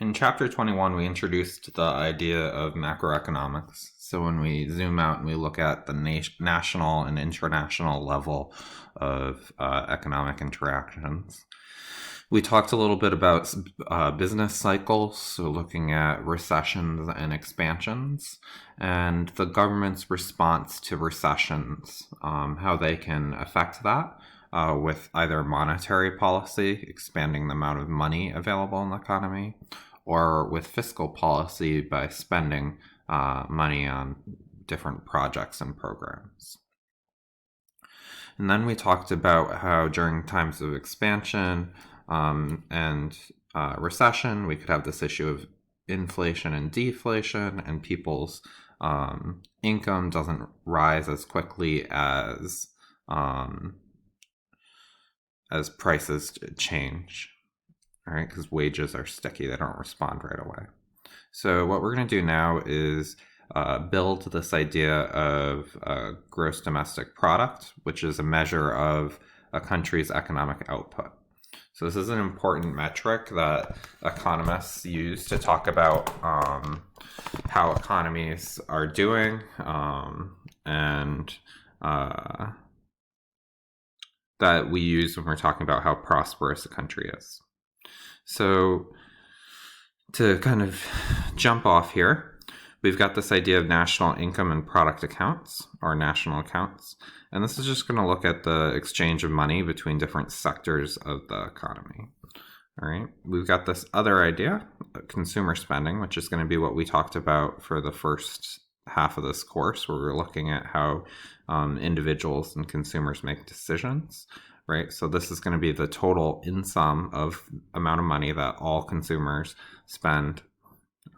In chapter 21, we introduced the idea of macroeconomics. So, when we zoom out and we look at the national and international level of economic interactions, we talked a little bit about business cycles, so looking at recessions and expansions, and the government's response to recessions, how they can affect that. With either monetary policy, expanding the amount of money available in the economy, or with fiscal policy by spending money on different projects and programs. And then we talked about how during times of expansion and recession, we could have this issue of inflation and deflation, and people's income doesn't rise as quickly as prices change, all right? Because wages are sticky, they don't respond right away. So what we're going to do now is build this idea of gross domestic product, which is a measure of a country's economic output. So this is an important metric that economists use to talk about how economies are doing and that we use when we're talking about how prosperous a country is. So to kind of jump off here, we've got this idea of national income and product accounts, or national accounts. And this is just going to look at the exchange of money between different sectors of the economy. All right. We've got this other idea, consumer spending, which is going to be what we talked about for the first half of this course, where we're looking at how individuals and consumers make decisions. Right, so this is going to be the total in sum of amount of money that all consumers spend.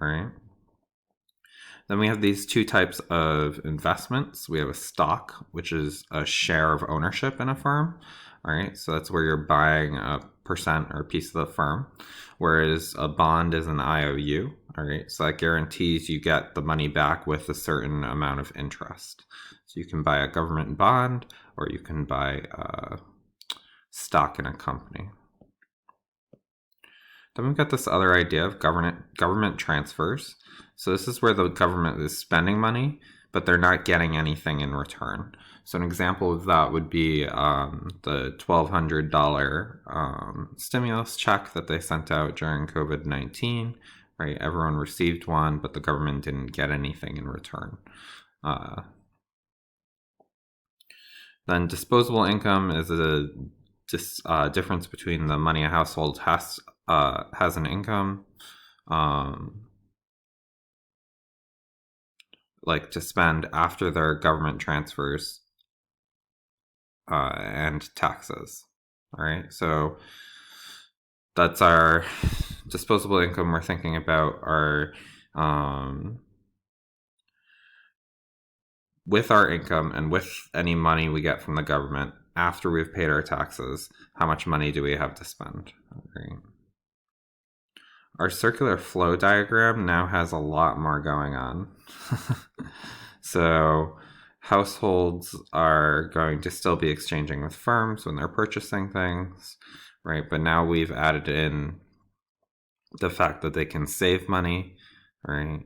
Right. Then we have these two types of investments. We have a stock, which is a share of ownership in a firm. All right, so that's where you're buying a percent or a piece of the firm, whereas a bond is an IOU. All right, so that guarantees you get the money back with a certain amount of interest. So you can buy a government bond, or you can buy stock in a company. Then we've got this other idea of government transfers. So this is where the government is spending money, but they're not getting anything in return. So an example of that would be the $1,200 stimulus check that they sent out during COVID-19. Right, everyone received one, but the government didn't get anything in return. Then disposable income is a difference between the money a household has an income, like to spend after their government transfers and taxes. All right, so that's our disposable income. We're thinking about our with our income and with any money we get from the government after we've paid our taxes, how much money do we have to spend? Okay. Our circular flow diagram now has a lot more going on. So households are going to still be exchanging with firms when they're purchasing things, right? But now we've added in the fact that they can save money, right?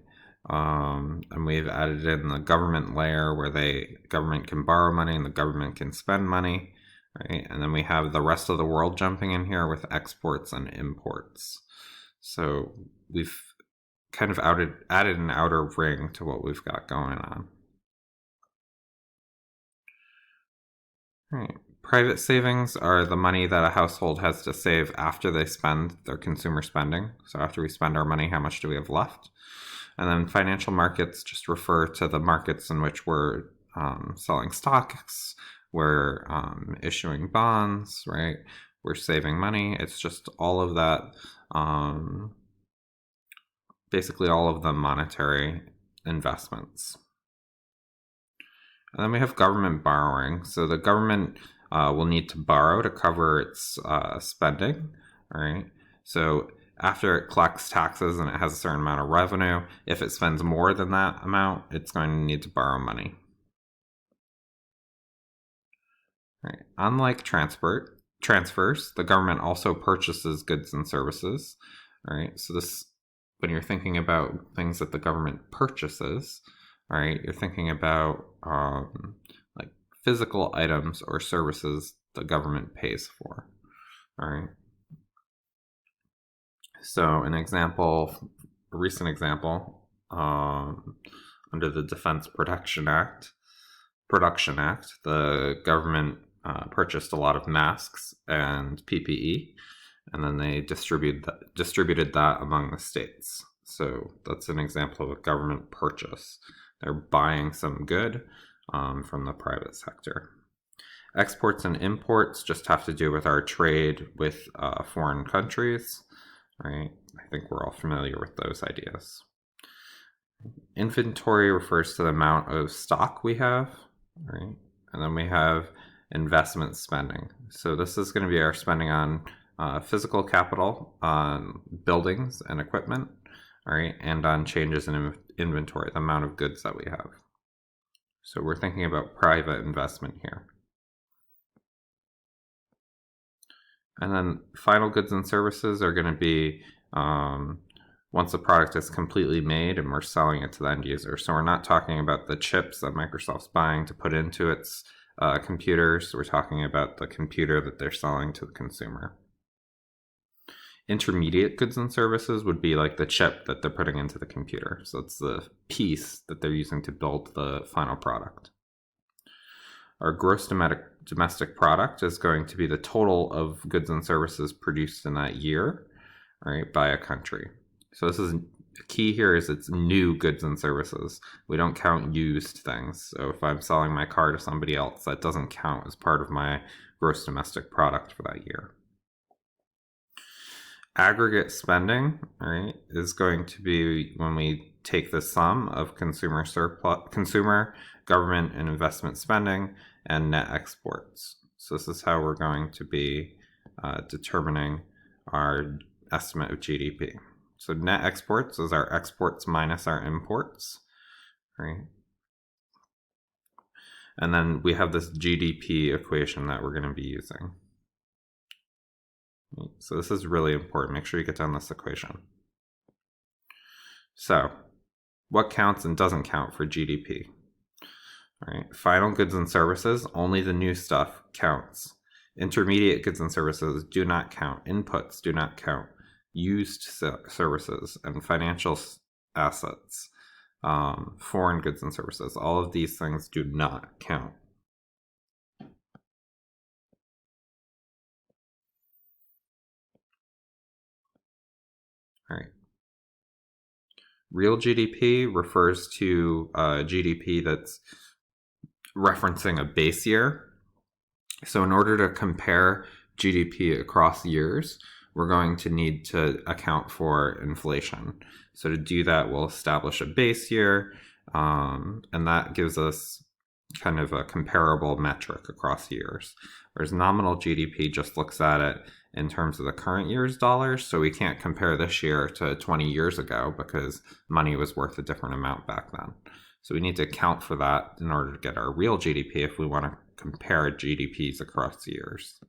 And we've added in the government layer where government can borrow money and the government can spend money, right? And then we have the rest of the world jumping in here with exports and imports. So we've kind of added an outer ring to what we've got going on. All right. Private savings are the money that a household has to save after they spend their consumer spending. So after we spend our money, how much do we have left? And then financial markets just refer to the markets in which we're selling stocks, we're issuing bonds, right? We're saving money. It's just all of that, basically all of the monetary investments. And then we have government borrowing. So the government will need to borrow to cover its spending, all right? So after it collects taxes and it has a certain amount of revenue, if it spends more than that amount, it's going to need to borrow money. Right. Unlike transfers, the government also purchases goods and services. All right. So this when you're thinking about things that the government purchases, right, you're thinking about like physical items or services the government pays for, all right? So an example, a recent example, under the Defense Production Act, the government purchased a lot of masks and PPE, and then they distributed that among the states. So that's an example of a government purchase. They're buying some good from the private sector. Exports and imports just have to do with our trade with foreign countries, right? I think we're all familiar with those ideas. Inventory refers to the amount of stock we have, right? And then we have investment spending. So this is going to be our spending on physical capital, on buildings and equipment, all right, and on changes in inventory, the amount of goods that we have. So we're thinking about private investment here. And then final goods and services are going to be once the product is completely made and we're selling it to the end user. So we're not talking about the chips that Microsoft's buying to put into its computers. We're talking about the computer that they're selling to the consumer. Intermediate goods and services would be like the chip that they're putting into the computer. So it's the piece that they're using to build the final product. Our gross domestic product is going to be the total of goods and services produced in that year, right, by a country. So this is key here is it's new goods and services. We don't count used things. So if I'm selling my car to somebody else, that doesn't count as part of my gross domestic product for that year. Aggregate spending, right, is going to be when we take the sum of consumer, government, and investment spending and net exports. So this is how we're going to be determining our estimate of GDP. So net exports is our exports minus our imports, right? And then we have this GDP equation that we're going to be using. So this is really important. Make sure you get down this equation. So what counts and doesn't count for GDP? All right. Final goods and services, only the new stuff counts. Intermediate goods and services do not count. Inputs do not count. Used services and financial assets, foreign goods and services, all of these things do not count. All right. Real GDP refers to GDP that's referencing a base year. So in order to compare GDP across years, we're going to need to account for inflation. So to do that, we'll establish a base year, and that gives us kind of a comparable metric across years. Whereas nominal GDP just looks at it in terms of the current year's dollars, so we can't compare this year to 20 years ago because money was worth a different amount back then. So we need to account for that in order to get our real GDP if we want to compare GDPs across years.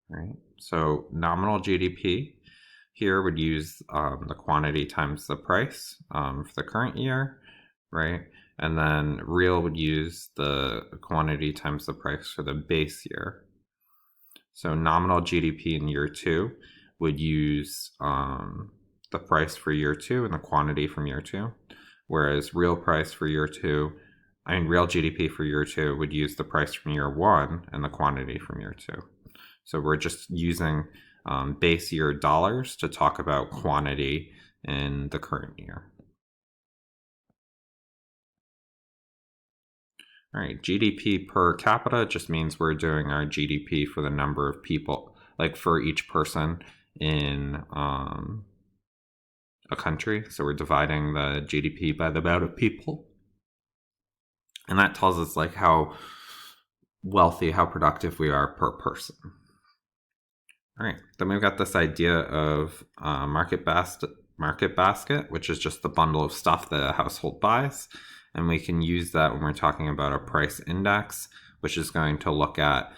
Right. So nominal GDP here would use the quantity times the price for the current year, right? And then real would use the quantity times the price for the base year. So nominal GDP in year 2 would use the price for year 2 and the quantity from year 2, whereas real price for year 2, real GDP for year 2 would use the price from year 1 and the quantity from year 2. So we're just using base year dollars to talk about quantity in the current year. All right, GDP per capita just means we're doing our GDP for the number of people, like for each person in a country. So we're dividing the GDP by the amount of people. And that tells us like how wealthy, how productive we are per person. All right, then we've got this idea of market basket, which is just the bundle of stuff that a household buys. And we can use that when we're talking about a price index, which is going to look at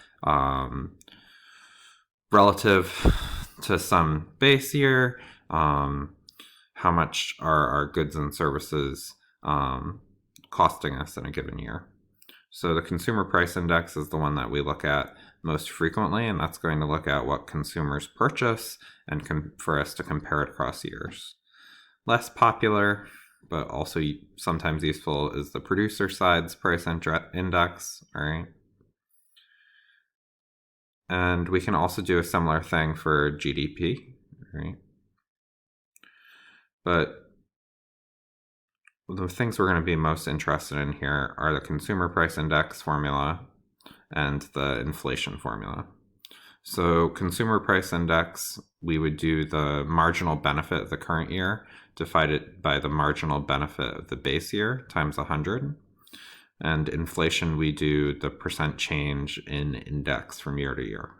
relative to some base year, how much are our goods and services costing us in a given year. So the consumer price index is the one that we look at most frequently, and that's going to look at what consumers purchase and for us to compare it across years. Less popular, but also sometimes useful, is the producer side's price index, all right? And we can also do a similar thing for GDP, right? But the things we're going to be most interested in here are the consumer price index formula and the inflation formula. So consumer price index, we would do the marginal benefit of the current year divided by the marginal benefit of the base year times 100. And inflation, we do the percent change in index from year to year.